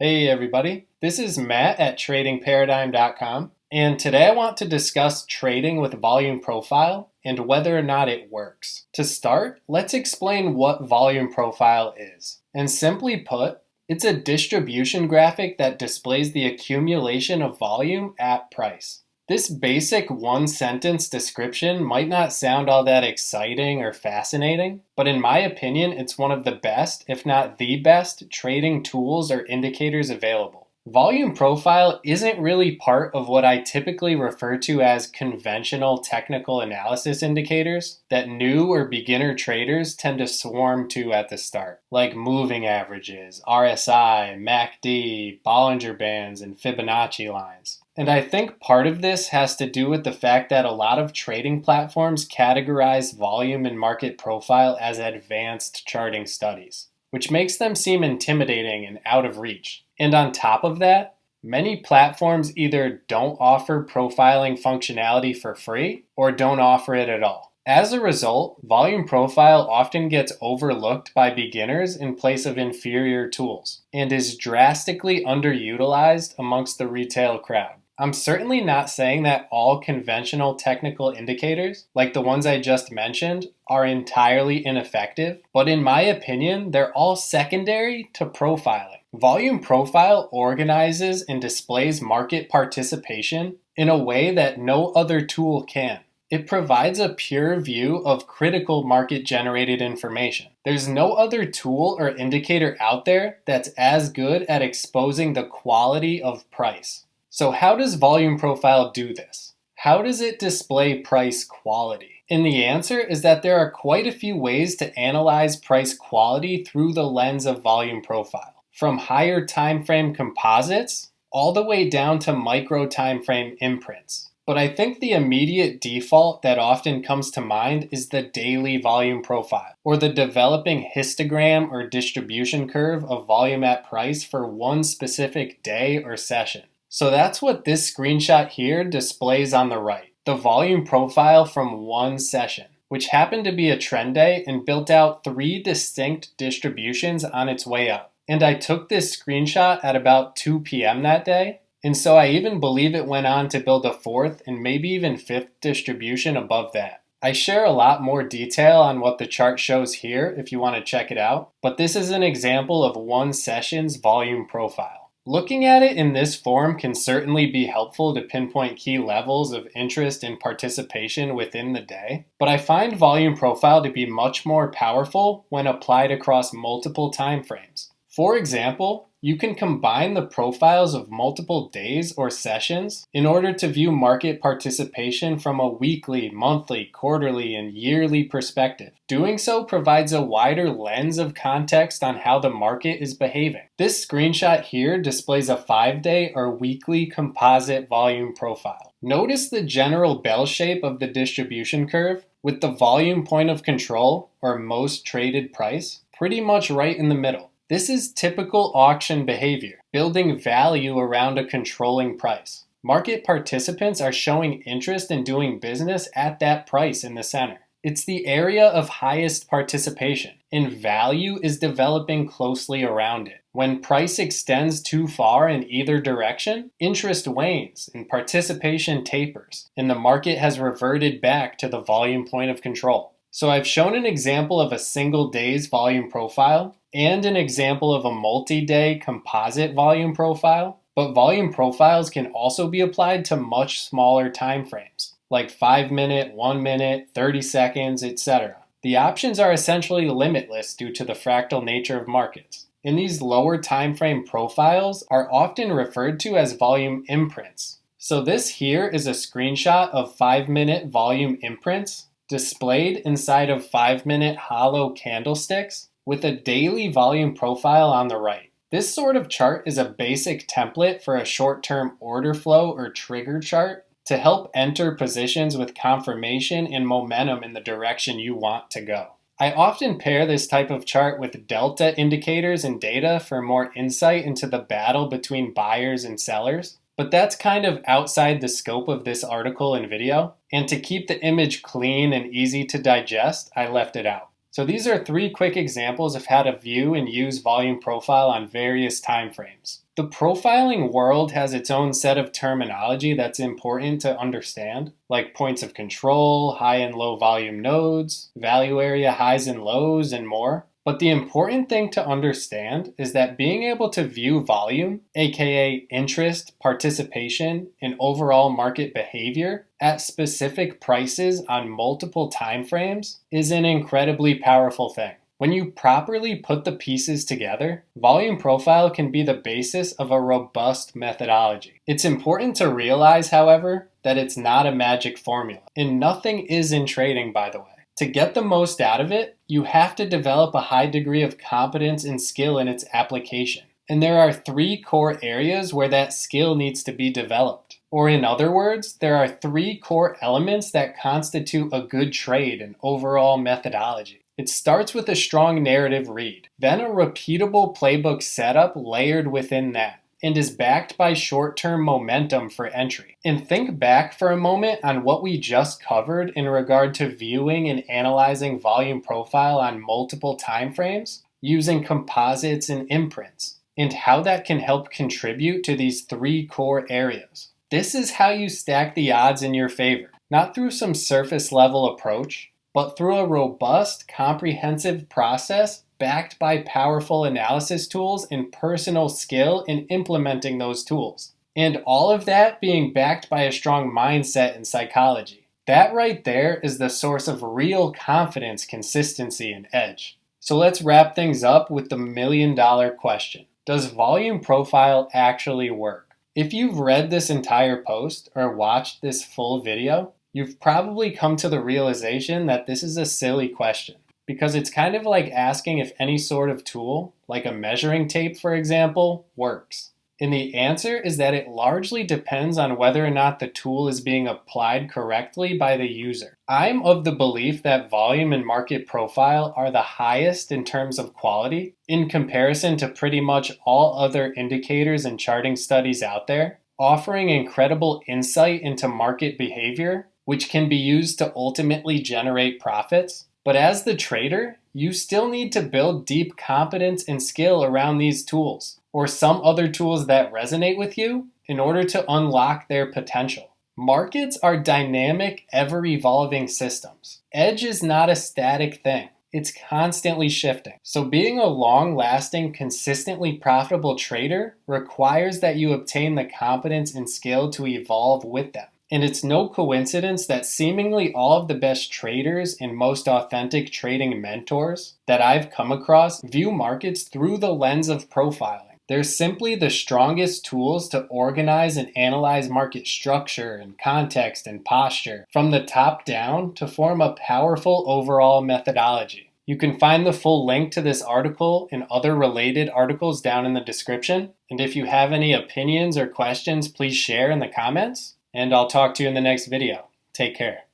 Hey everybody, this is Matt at tradingparadigm.com, and today I want to discuss trading with volume profile and whether or not it works. To start, let's explain what volume profile is. And simply put, it's a distribution graphic that displays the accumulation of volume at price. This basic one-sentence description might not sound all that exciting or fascinating, but in my opinion, it's one of the best, if not the best, trading tools or indicators available. Volume profile isn't really part of what I typically refer to as conventional technical analysis indicators that new or beginner traders tend to swarm to at the start, like moving averages, RSI, MACD, Bollinger bands, and Fibonacci lines. And I think part of this has to do with the fact that a lot of trading platforms categorize volume and market profile as advanced charting studies, which makes them seem intimidating and out of reach. And on top of that, many platforms either don't offer profiling functionality for free or don't offer it at all. As a result, volume profile often gets overlooked by beginners in place of inferior tools and is drastically underutilized amongst the retail crowd. I'm certainly not saying that all conventional technical indicators, like the ones I just mentioned, are entirely ineffective, but in my opinion, they're all secondary to profiling. Volume profile organizes and displays market participation in a way that no other tool can. It provides a pure view of critical market-generated information. There's no other tool or indicator out there that's as good at exposing the quality of price. So how does volume profile do this? How does it display price quality? And the answer is that there are quite a few ways to analyze price quality through the lens of volume profile, from higher time frame composites all the way down to micro time frame imprints. But I think the immediate default that often comes to mind is the daily volume profile, or the developing histogram or distribution curve of volume at price for one specific day or session. So that's what this screenshot here displays on the right, the volume profile from one session, which happened to be a trend day and built out 3 distinct distributions on its way up. And I took this screenshot at about 2 p.m. that day, and so I even believe it went on to build a 4th and maybe even 5th distribution above that. I share a lot more detail on what the chart shows here if you want to check it out, but this is an example of one session's volume profile. Looking at it in this form can certainly be helpful to pinpoint key levels of interest and participation within the day, but I find volume profile to be much more powerful when applied across multiple time frames. For example, you can combine the profiles of multiple days or sessions in order to view market participation from a weekly, monthly, quarterly, and yearly perspective. Doing so provides a wider lens of context on how the market is behaving. This screenshot here displays a 5-day or weekly composite volume profile. Notice the general bell shape of the distribution curve with the volume point of control, or most traded price, pretty much right in the middle. This is typical auction behavior, building value around a controlling price. Market participants are showing interest in doing business at that price in the center. It's the area of highest participation, and value is developing closely around it. When price extends too far in either direction, interest wanes and participation tapers, and the market has reverted back to the volume point of control. So I've shown an example of a single day's volume profile and an example of a multi-day composite volume profile, but volume profiles can also be applied to much smaller time frames, like 5 minute, 1 minute, 30 seconds, etc. The options are essentially limitless due to the fractal nature of markets. And these lower time frame profiles are often referred to as volume imprints. So this here is a screenshot of 5-minute volume imprints displayed inside of 5-minute hollow candlesticks with a daily volume profile on the right. This sort of chart is a basic template for a short-term order flow or trigger chart to help enter positions with confirmation and momentum in the direction you want to go. I often pair this type of chart with delta indicators and data for more insight into the battle between buyers and sellers, but that's kind of outside the scope of this article and video, and to keep the image clean and easy to digest, I left it out. So these are 3 quick examples of how to view and use volume profile on various time frames. The profiling world has its own set of terminology that's important to understand, like points of control, high and low volume nodes, value area highs and lows, and more. But the important thing to understand is that being able to view volume, aka interest, participation, and overall market behavior at specific prices on multiple time frames is an incredibly powerful thing. When you properly put the pieces together, volume profile can be the basis of a robust methodology. It's important to realize, however, that it's not a magic formula, and nothing is in trading, by the way. To get the most out of it, you have to develop a high degree of competence and skill in its application. And there are 3 core areas where that skill needs to be developed. Or in other words, there are 3 core elements that constitute a good trade and overall methodology. It starts with a strong narrative read, then a repeatable playbook setup layered within that, and is backed by short-term momentum for entry. And think back for a moment on what we just covered in regard to viewing and analyzing volume profile on multiple time frames using composites and imprints, and how that can help contribute to these 3 core areas. This is how you stack the odds in your favor, not through some surface level approach, but through a robust, comprehensive process backed by powerful analysis tools and personal skill in implementing those tools. And all of that being backed by a strong mindset and psychology. That right there is the source of real confidence, consistency, and edge. So let's wrap things up with the $1,000,000 question. Does volume profile actually work? If you've read this entire post or watched this full video, you've probably come to the realization that this is a silly question, because it's kind of like asking if any sort of tool, like a measuring tape for example, works. And the answer is that it largely depends on whether or not the tool is being applied correctly by the user. I'm of the belief that volume and market profile are the highest in terms of quality in comparison to pretty much all other indicators and charting studies out there, offering incredible insight into market behavior, which can be used to ultimately generate profits. But as the trader, you still need to build deep competence and skill around these tools, or some other tools that resonate with you, in order to unlock their potential. Markets are dynamic, ever-evolving systems. Edge is not a static thing. It's constantly shifting. So being a long-lasting, consistently profitable trader requires that you obtain the competence and skill to evolve with them. And it's no coincidence that seemingly all of the best traders and most authentic trading mentors that I've come across view markets through the lens of profiling. They're simply the strongest tools to organize and analyze market structure and context and posture from the top down to form a powerful overall methodology. You can find the full link to this article and other related articles down in the description. And if you have any opinions or questions, please share in the comments. And I'll talk to you in the next video. Take care.